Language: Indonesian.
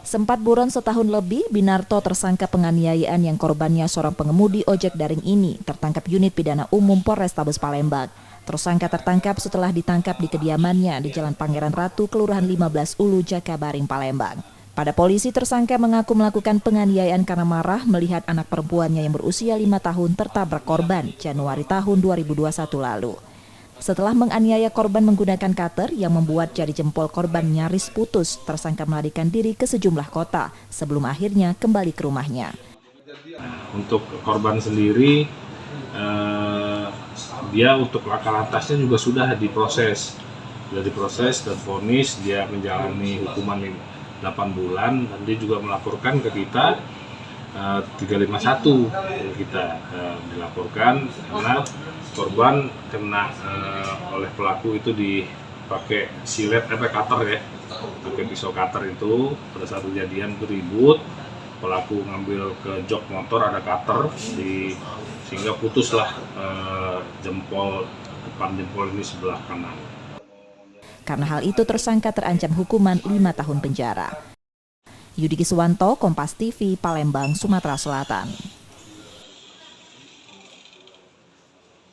Sempat buron setahun lebih, Binarto tersangka penganiayaan yang korbannya seorang pengemudi ojek daring ini tertangkap unit pidana umum Polrestabes Palembang. Tersangka tertangkap setelah ditangkap di kediamannya di Jalan Pangeran Ratu, Kelurahan 15 Ulu, Jakabaring, Palembang. Pada polisi, tersangka mengaku melakukan penganiayaan karena marah melihat anak perempuannya yang berusia 5 tahun tertabrak korban Januari tahun 2021 lalu. Setelah menganiaya korban menggunakan cutter yang membuat jari jempol korban nyaris putus, tersangka melarikan diri ke sejumlah kota sebelum akhirnya kembali ke rumahnya. Untuk korban sendiri, dia untuk laka lantasnya juga sudah diproses dan vonis dia menjalani hukuman 8 bulan dan dia juga melaporkan ke kita 351 kita dilaporkan karena korban kena oleh pelaku itu dipakai silet cutter ya, pakai pisau cutter itu. Pada saat kejadian beribut, pelaku ngambil ke jok motor ada cutter sehingga putuslah depan jempol ini sebelah kanan. Karena hal itu tersangka terancam hukuman 5 tahun penjara. Yudi Kiswanto, Kompas TV, Palembang, Sumatera Selatan.